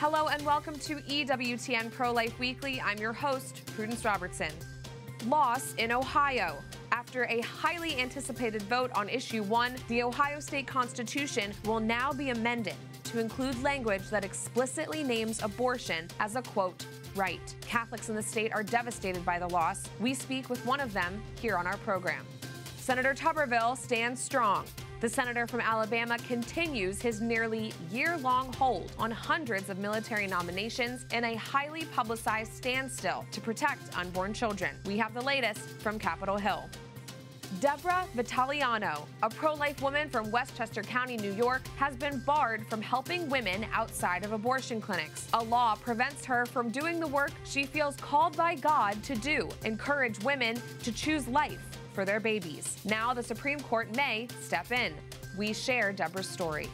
Hello and welcome to EWTN Pro-Life Weekly. I'm your host, Prudence Robertson. Loss in Ohio. After a highly anticipated vote on Issue 1, the Ohio State Constitution will now be amended to include language that explicitly names abortion as a, quote, right. Catholics in the state are devastated by the loss. We speak with one of them here on our program. Senator Tuberville stands strong. The senator from Alabama continues his nearly year-long hold on hundreds of military nominations in a highly publicized standstill to protect unborn children. We have the latest from Capitol Hill. Deborah Vitaliano, a pro-life woman from Westchester County, New York, has been barred from helping women outside of abortion clinics. A law prevents her from doing the work she feels called by God to do, encourage women to choose life for their babies. Now the Supreme Court may step in. We share Deborah's story.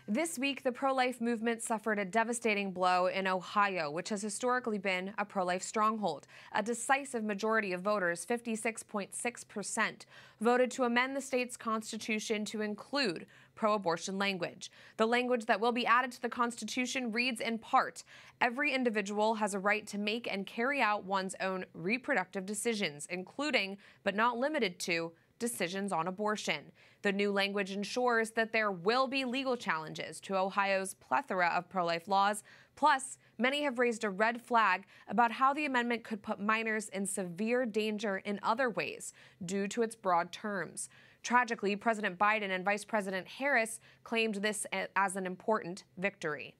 This week, the pro-life movement suffered a devastating blow in Ohio, which has historically been a pro-life stronghold. A decisive majority of voters, 56.6%, voted to amend the state's constitution to include pro-abortion language. The language that will be added to the Constitution reads in part, every individual has a right to make and carry out one's own reproductive decisions, including, but not limited to, decisions on abortion. The new language ensures that there will be legal challenges to Ohio's plethora of pro-life laws. Plus, many have raised a red flag about how the amendment could put minors in severe danger in other ways due to its broad terms. Tragically, President Biden and Vice President Harris claimed this as an important victory.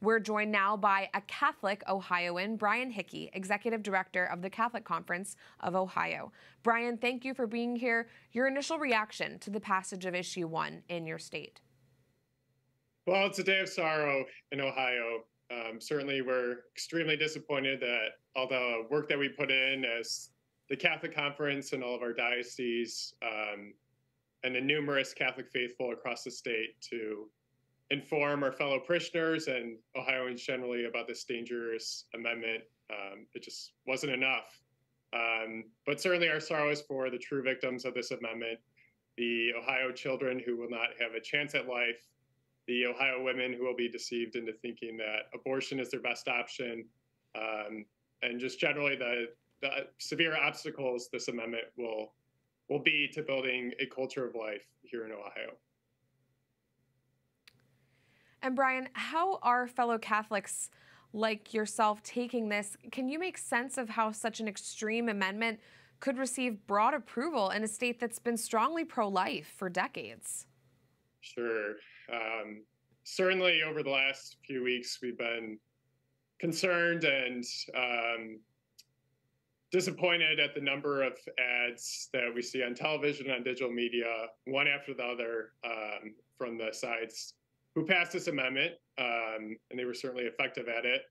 We're joined now by a Catholic Ohioan, Brian Hickey, Executive Director of the Catholic Conference of Ohio. Brian, thank you for being here. Your initial reaction to the passage of Issue 1 in your state? Well, it's a day of sorrow in Ohio. Certainly, we're extremely disappointed that all the work that we put in as the Catholic Conference and all of our dioceses and the numerous Catholic faithful across the state to inform our fellow parishioners and Ohioans generally about this dangerous amendment. It just wasn't enough. But certainly our sorrow is for the true victims of this amendment, the Ohio children who will not have a chance at life, the Ohio women who will be deceived into thinking that abortion is their best option, and just generally the severe obstacles this amendment will be to building a culture of life here in Ohio. And Brian, how are fellow Catholics like yourself taking this? Can you make sense of how such an extreme amendment could receive broad approval in a state that's been strongly pro-life for decades? Sure. Certainly over the last few weeks, we've been concerned and disappointed at the number of ads that we see on television, on digital media, one after the other, from the sides who passed this amendment, and they were certainly effective at it,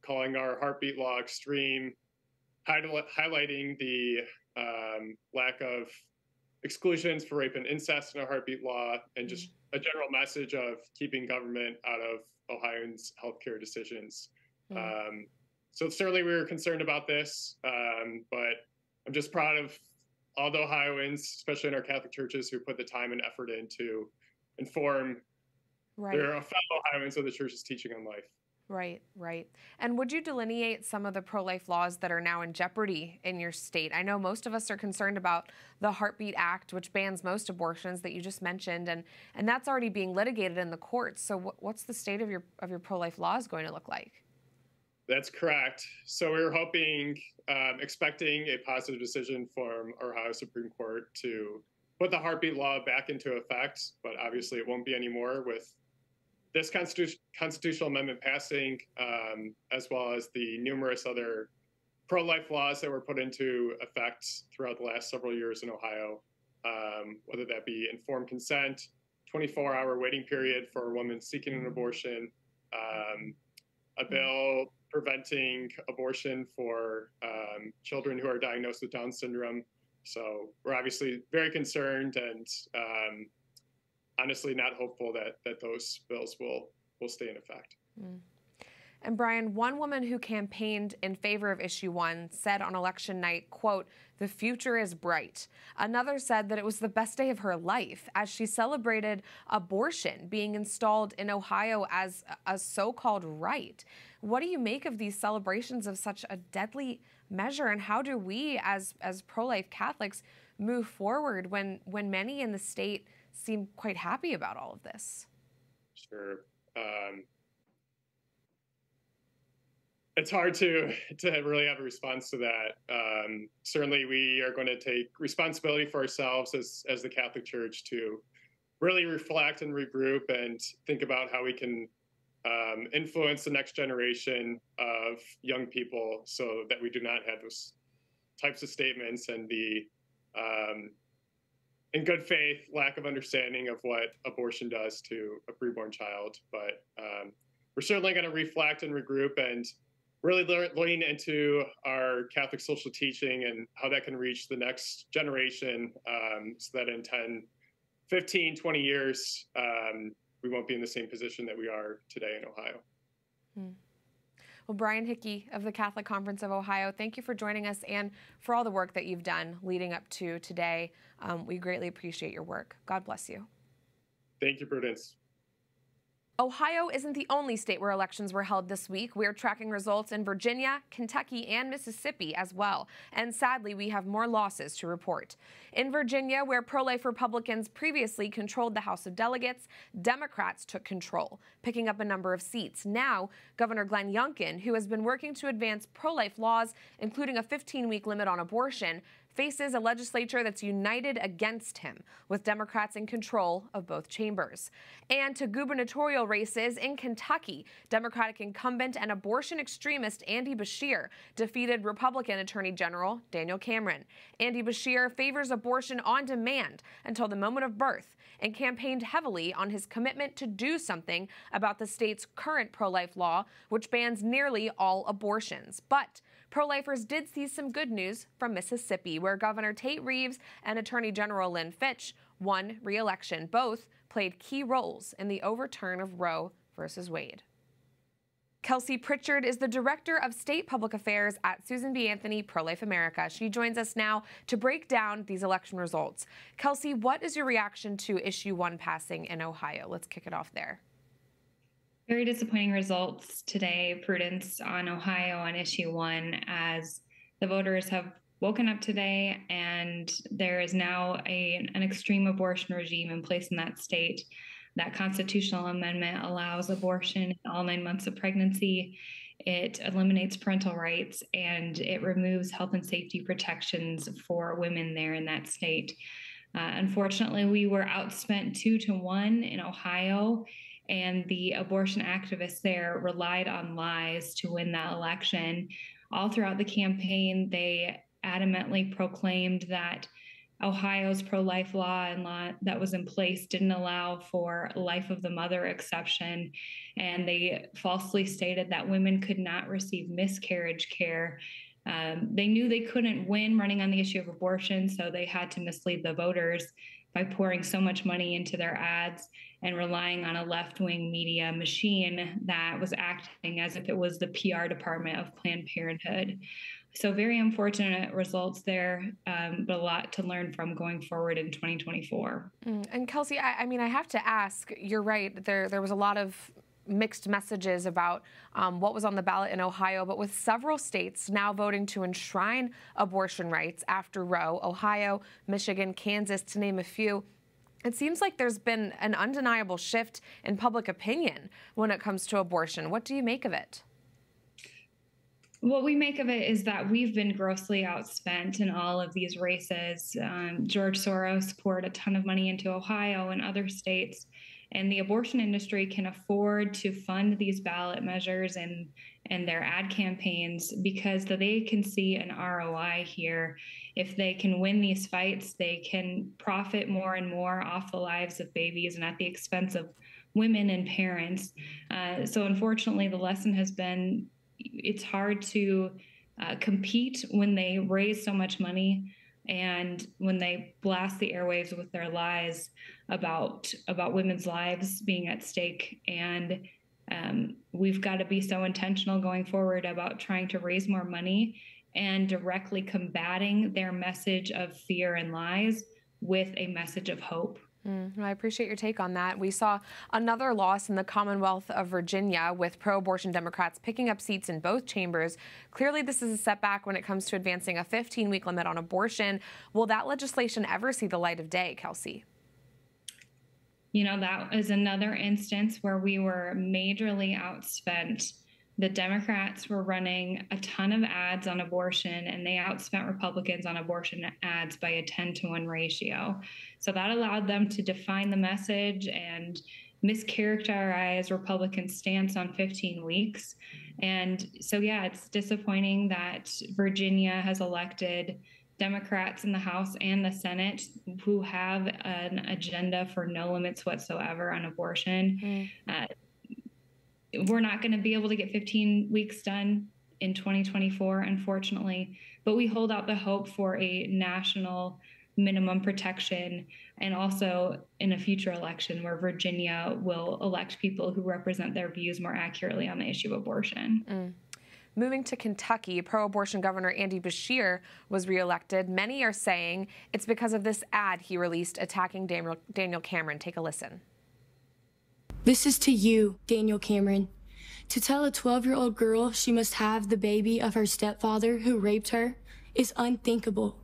calling our heartbeat law extreme, highlighting the lack of exclusions for rape and incest in our heartbeat law, and just a general message of keeping government out of Ohioans' healthcare decisions. So certainly we were concerned about this, but I'm just proud of all the Ohioans, especially in our Catholic churches, who put the time and effort in to inform their fellow Ohioans of the church's teaching on life. Right, right. And would you delineate some of the pro-life laws that are now in jeopardy in your state? I know most of us are concerned about the Heartbeat Act, which bans most abortions that you just mentioned, and that's already being litigated in the courts. So what's the state of your pro-life laws going to look like? That's correct. So we were hoping, expecting a positive decision from our Ohio Supreme Court to put the heartbeat law back into effect, but obviously it won't be anymore with this constitutional amendment passing, as well as the numerous other pro-life laws that were put into effect throughout the last several years in Ohio, whether that be informed consent, 24-hour waiting period for a woman seeking an abortion, a bill preventing abortion for children who are diagnosed with Down syndrome. So we're obviously very concerned and honestly not hopeful that those bills will stay in effect. And Brian, one woman who campaigned in favor of Issue 1 said on election night, quote, "The future is bright." Another said that it was the best day of her life as she celebrated abortion being installed in Ohio as a so-called right. What do you make of these celebrations of such a deadly measure, and how do we as pro-life Catholics move forward when many in the state seem quite happy about all of this? Sure. It's hard to really have a response to that. Certainly, we are going to take responsibility for ourselves as the Catholic Church to really reflect and regroup and think about how we can influence the next generation of young people so that we do not have those types of statements and the, in good faith, lack of understanding of what abortion does to a preborn child. But we're certainly going to reflect and regroup and really lean into our Catholic social teaching and how that can reach the next generation, so that in 10, 15, 20 years, we won't be in the same position that we are today in Ohio. Well, Brian Hickey of the Catholic Conference of Ohio, thank you for joining us and for all the work that you've done leading up to today. We greatly appreciate your work. God bless you. Thank you, Prudence. Ohio isn't the only state where elections were held this week. We're tracking results in Virginia, Kentucky, and Mississippi as well. And sadly, we have more losses to report. In Virginia, where pro-life Republicans previously controlled the House of Delegates, Democrats took control, picking up a number of seats. Now, Governor Glenn Youngkin, who has been working to advance pro-life laws, including a 15-week limit on abortion, faces a legislature that's united against him, with Democrats in control of both chambers. And to gubernatorial races in Kentucky, Democratic incumbent and abortion extremist Andy Beshear defeated Republican Attorney General Daniel Cameron. Andy Beshear favors abortion on demand until the moment of birth and campaigned heavily on his commitment to do something about the state's current pro-life law, which bans nearly all abortions. But pro-lifers did see some good news from Mississippi, where Governor Tate Reeves and Attorney General Lynn Fitch won re-election. Both played key roles in the overturn of Roe versus Wade. Kelsey Pritchard is the Director of State Public Affairs at Susan B. Anthony Pro-Life America. She joins us now to break down these election results. Kelsey, what is your reaction to Issue 1 passing in Ohio? Let's kick it off there. Very disappointing results today, Prudence, on Ohio on Issue 1, as the voters have woken up today and there is now an extreme abortion regime in place in that state. That constitutional amendment allows abortion in all 9 months of pregnancy. It eliminates parental rights and it removes health and safety protections for women there in that state. Unfortunately, we were outspent 2-1 in Ohio, and the abortion activists there relied on lies to win that election. All throughout the campaign, they adamantly proclaimed that Ohio's pro-life law and law that was in place didn't allow for life of the mother exception. And they falsely stated that women could not receive miscarriage care. They knew they couldn't win running on the issue of abortion, so they had to mislead the voters by pouring so much money into their ads and relying on a left-wing media machine that was acting as if it was the PR department of Planned Parenthood. So very unfortunate results there, but a lot to learn from going forward in 2024. And Kelsey, I mean, I have to ask, you're right, there was a lot of mixed messages about what was on the ballot in Ohio, but with several states now voting to enshrine abortion rights after Roe, Ohio, Michigan, Kansas, to name a few, it seems like there's been an undeniable shift in public opinion when it comes to abortion. What do you make of it? What we make of it is that we've been grossly outspent in all of these races. George Soros poured a ton of money into Ohio and other states, and the abortion industry can afford to fund these ballot measures and their ad campaigns because they can see an ROI here. If they can win these fights, they can profit more and more off the lives of babies and at the expense of women and parents. So unfortunately, the lesson has been it's hard to compete when they raise so much money and when they blast the airwaves with their lies about women's lives being at stake. And We've got to be so intentional going forward about trying to raise more money and directly combating their message of fear and lies with a message of hope. I appreciate your take on that. We saw another loss in the Commonwealth of Virginia, with pro-abortion Democrats picking up seats in both chambers. Clearly, this is a setback when it comes to advancing a 15-week limit on abortion. Will that legislation ever see the light of day, Kelsey? You know, that is another instance where we were majorly outspent. The Democrats were running a ton of ads on abortion, and they outspent Republicans on abortion ads by a 10-to-1 ratio. So that allowed them to define the message and mischaracterize Republicans' stance on 15 weeks. And so, yeah, it's disappointing that Virginia has elected Democrats in the House and the Senate who have an agenda for no limits whatsoever on abortion. We're not going to be able to get 15 weeks done in 2024, unfortunately, but we hold out the hope for a national minimum protection, and also in a future election where Virginia will elect people who represent their views more accurately on the issue of abortion. Moving to Kentucky, pro-abortion Governor Andy Beshear was reelected. Many are saying it's because of this ad he released attacking Daniel Cameron. Take a listen. This is to you, Daniel Cameron. To tell a 12-year-old girl she must have the baby of her stepfather who raped her is unthinkable.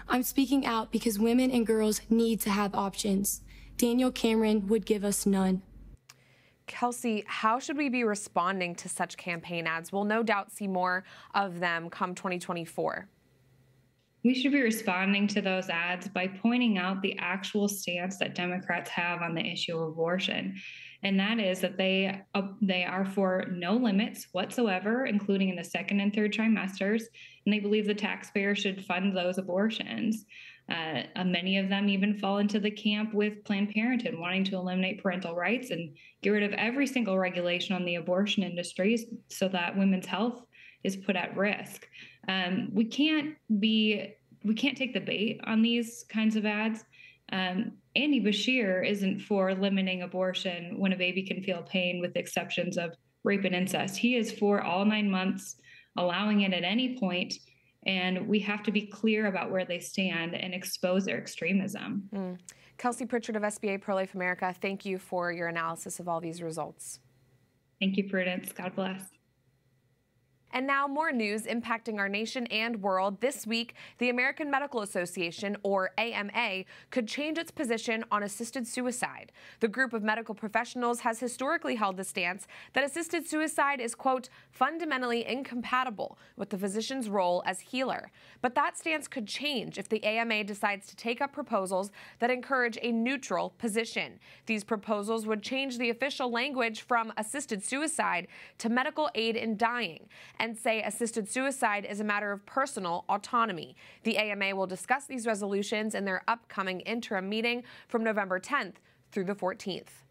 I'm speaking out because women and girls need to have options. Daniel Cameron would give us none. Kelsey, how should we be responding to such campaign ads? We'll no doubt see more of them come 2024. We should be responding to those ads by pointing out the actual stance that Democrats have on the issue of abortion. And that is that they are for no limits whatsoever, including in the second and third trimesters, and they believe the taxpayer should fund those abortions. Many of them even fall into the camp with Planned Parenthood, wanting to eliminate parental rights and get rid of every single regulation on the abortion industry so that women's health is put at risk. We can't take the bait on these kinds of ads. Andy Beshear isn't for limiting abortion when a baby can feel pain, with exceptions of rape and incest. He is for all 9 months, allowing it at any point, and we have to be clear about where they stand and expose their extremism. Kelsey Pritchard of SBA Pro-Life America, thank you for your analysis of all these results. Thank you, Prudence. God bless. And now more news impacting our nation and world. This week, the American Medical Association, or AMA, could change its position on assisted suicide. The group of medical professionals has historically held the stance that assisted suicide is, quote, fundamentally incompatible with the physician's role as healer. But that stance could change if the AMA decides to take up proposals that encourage a neutral position. These proposals would change the official language from assisted suicide to medical aid in dying, and say assisted suicide is a matter of personal autonomy. The AMA will discuss these resolutions in their upcoming interim meeting from November 10th through the 14th.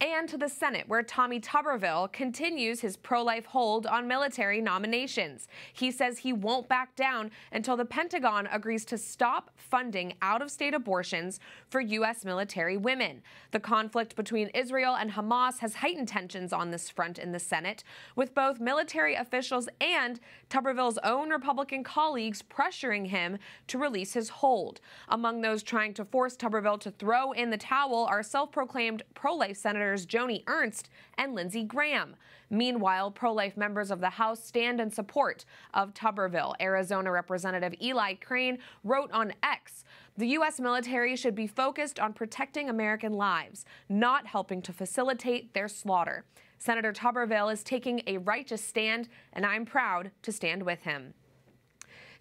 And to the Senate, where Tommy Tuberville continues his pro-life hold on military nominations. He says he won't back down until the Pentagon agrees to stop funding out-of-state abortions for U.S. military women. The conflict between Israel and Hamas has heightened tensions on this front in the Senate, with both military officials and Tuberville's own Republican colleagues pressuring him to release his hold. Among those trying to force Tuberville to throw in the towel are self-proclaimed pro-life senators Joni Ernst and Lindsey Graham. Meanwhile, pro-life members of the House stand in support of Tuberville. Arizona Representative Eli Crane wrote on X, "The U.S. military should be focused on protecting American lives, not helping to facilitate their slaughter. Senator Tuberville is taking a righteous stand, and I'm proud to stand with him."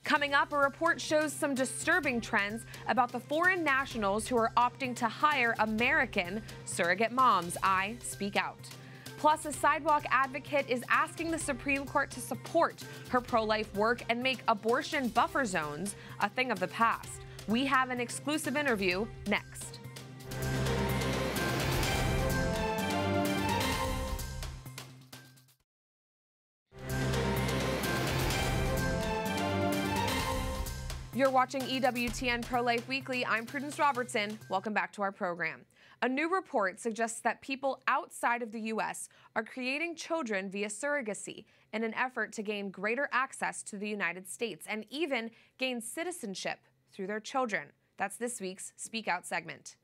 Coming up, a report shows some disturbing trends about the foreign nationals who are opting to hire American surrogate moms. I speak out. Plus, a sidewalk advocate is asking the Supreme Court to support her pro-life work and make abortion buffer zones a thing of the past. We have an exclusive interview next. You're watching EWTN Pro-Life Weekly. I'm Prudence Robertson. Welcome back to our program. A new report suggests that people outside of the U.S. are creating children via surrogacy in an effort to gain greater access to the United States and even gain citizenship through their children. That's this week's Speak Out segment.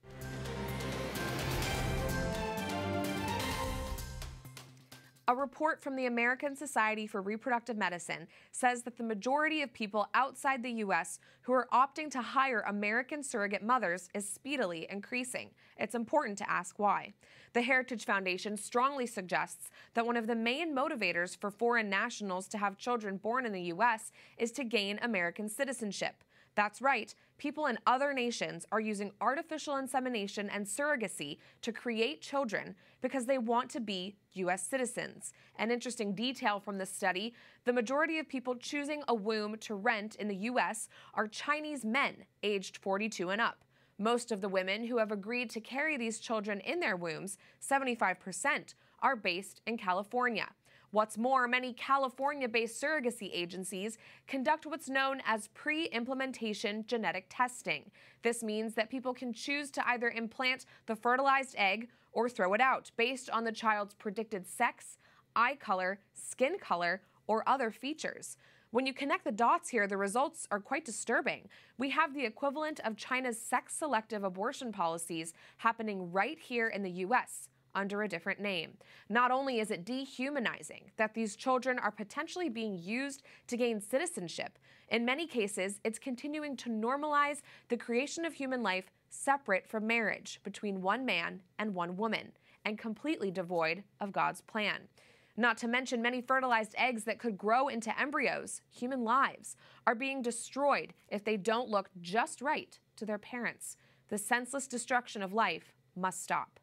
A report from the American Society for Reproductive Medicine says that the majority of people outside the U.S. who are opting to hire American surrogate mothers is speedily increasing. It's important to ask why. The Heritage Foundation strongly suggests that one of the main motivators for foreign nationals to have children born in the U.S. is to gain American citizenship. That's right, people in other nations are using artificial insemination and surrogacy to create children because they want to be U.S. citizens. An interesting detail from the study, the majority of people choosing a womb to rent in the U.S. are Chinese men aged 42 and up. Most of the women who have agreed to carry these children in their wombs, 75%, are based in California. What's more, many California-based surrogacy agencies conduct what's known as pre-implantation genetic testing. This means that people can choose to either implant the fertilized egg or throw it out based on the child's predicted sex, eye color, skin color, or other features. When you connect the dots here, the results are quite disturbing. We have the equivalent of China's sex-selective abortion policies happening right here in the U.S., under a different name. Not only is it dehumanizing that these children are potentially being used to gain citizenship, in many cases, it's continuing to normalize the creation of human life separate from marriage between one man and one woman, and completely devoid of God's plan. Not to mention many fertilized eggs that could grow into embryos, human lives, are being destroyed if they don't look just right to their parents. The senseless destruction of life must stop.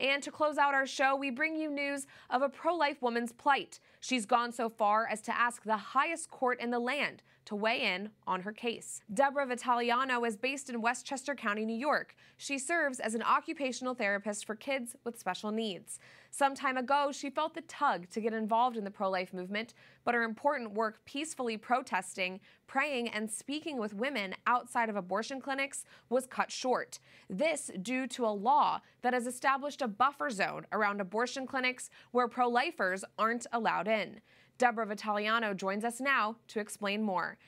And to close out our show, we bring you news of a pro-life woman's plight. She's gone so far as to ask the highest court in the land to weigh in on her case. Deborah Vitaliano is based in Westchester County, New York. She serves as an occupational therapist for kids with special needs. Some time ago, she felt the tug to get involved in the pro-life movement, but her important work peacefully protesting, praying, and speaking with women outside of abortion clinics was cut short. This due to a law that has established a buffer zone around abortion clinics where pro-lifers aren't allowed in. Deborah Vitaliano joins us now to explain more.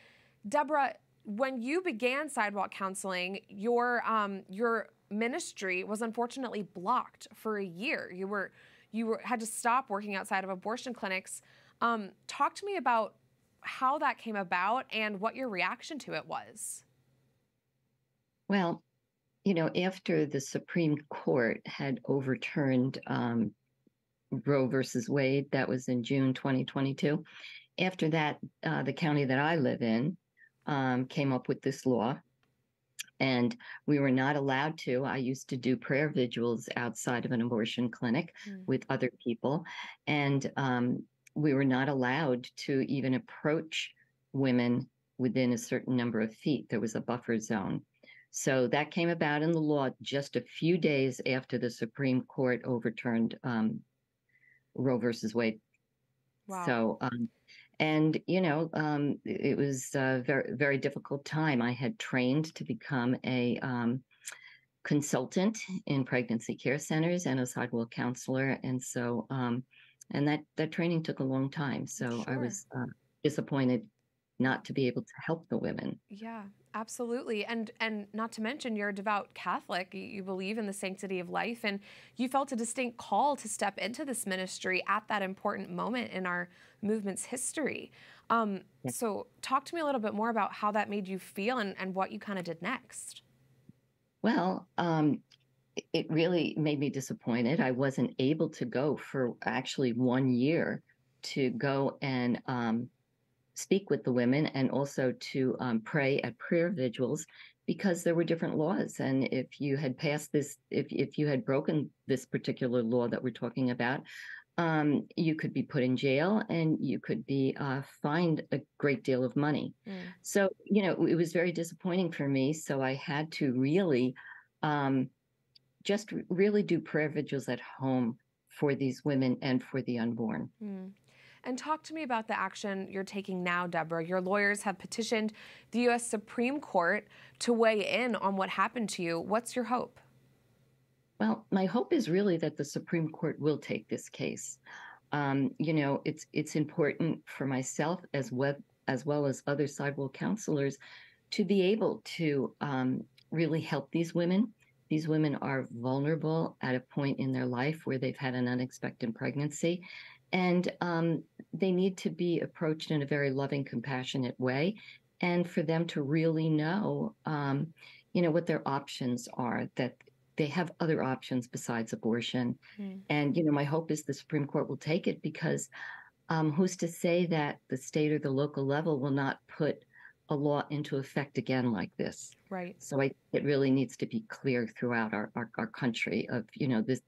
Deborah, when you began Sidewalk Counseling, your ministry was unfortunately blocked for a year. You had to stop working outside of abortion clinics. Talk to me about how that came about and what your reaction to it was. Well, you know, after the Supreme Court had overturned Roe versus Wade, that was in June 2022. After that, the county that I live in came up with this law, and we were not allowed to. I used to do prayer vigils outside of an abortion clinic with other people, and we were not allowed to even approach women within a certain number of feet. There was a buffer zone. So that came about in the law just a few days after the Supreme Court overturned Roe versus Wade. Wow. So, and, you know, it was a very, very difficult time. I had trained to become a consultant in pregnancy care centers and a sidewalk counselor. And so, and that training took a long time. So I was disappointed not to be able to help the women. Yeah, absolutely. And not to mention, you're a devout Catholic. You believe in the sanctity of life, and you felt a distinct call to step into this ministry at that important moment in our movement's history. So talk to me a little bit more about how that made you feel and what you kind of did next. Well, it really made me disappointed. I wasn't able to go for actually 1 year to go and speak with the women and also to pray at prayer vigils, because there were different laws. And if you had passed this, if you had broken this particular law that we're talking about, you could be put in jail and you could be fined a great deal of money. So, you know, it was very disappointing for me. So I had to really just really do prayer vigils at home for these women and for the unborn. And talk to me about the action you're taking now, Deborah. Your lawyers have petitioned the U.S. Supreme Court to weigh in on what happened to you. What's your hope? Well, my hope is really that the Supreme Court will take this case. It's important for myself as well as other sidewalk counselors to be able to really help these women. These women are vulnerable at a point in their life where they've had an unexpected pregnancy, and they need to be approached in a very loving, compassionate way, and for them to really know, what their options are, that they have other options besides abortion. And, my hope is the Supreme Court will take it, because who's to say that the state or the local level will not put a law into effect again like this? Right. So it really needs to be clear throughout our country of,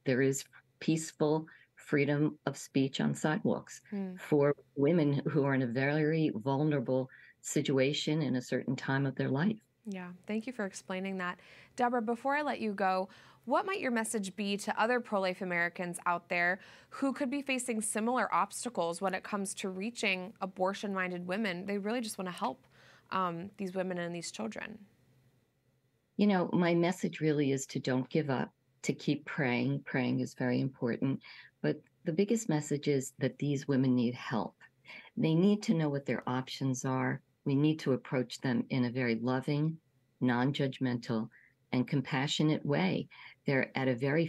there is peaceful freedom of speech on sidewalks for women who are in a very vulnerable situation in a certain time of their life. Yeah, thank you for explaining that. Deborah, before I let you go, what might your message be to other pro-life Americans out there who could be facing similar obstacles when it comes to reaching abortion-minded women? They really just want to help these women and these children. My message really is to don't give up, to keep praying. Praying is very important. But the biggest message is that these women need help. They need to know what their options are. We need to approach them in a very loving, non-judgmental, and compassionate way. They're very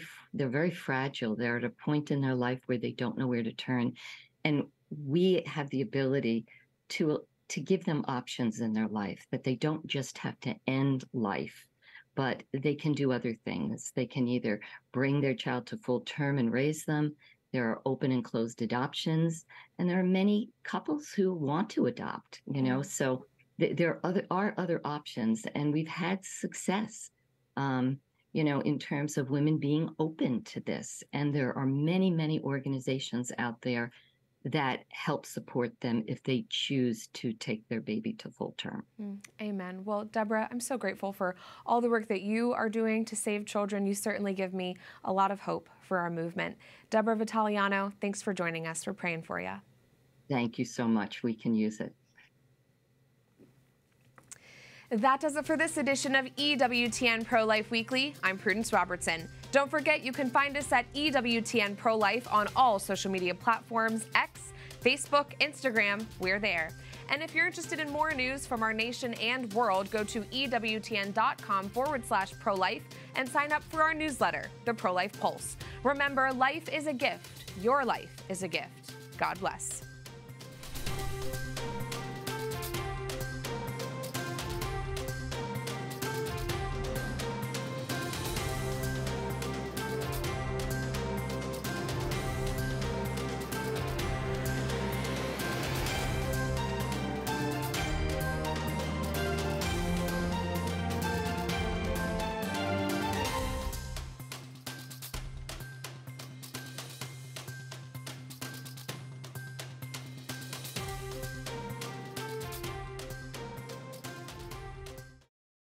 fragile. They're at a point in their life where they don't know where to turn. And we have the ability to give them options in their life, that they don't just have to end life, but they can do other things. They can either bring their child to full term and raise them. There are open and closed adoptions, and there are many couples who want to adopt, so there are other options, and we've had success, in terms of women being open to this. And there are many, many organizations out there that help support them if they choose to take their baby to full term. Amen. Well, Deborah, I'm so grateful for all the work that you are doing to save children. You certainly give me a lot of hope for our movement. Deborah Vitaliano, thanks for joining us. We're praying for you. Thank you so much. We can use it. That does it for this edition of EWTN Pro-Life Weekly. I'm Prudence Robertson. Don't forget, you can find us at EWTN Pro-Life on all social media platforms, X, Facebook, Instagram, we're there. And if you're interested in more news from our nation and world, go to EWTN.com/pro-life and sign up for our newsletter, The Pro-Life Pulse. Remember, life is a gift. Your life is a gift. God bless.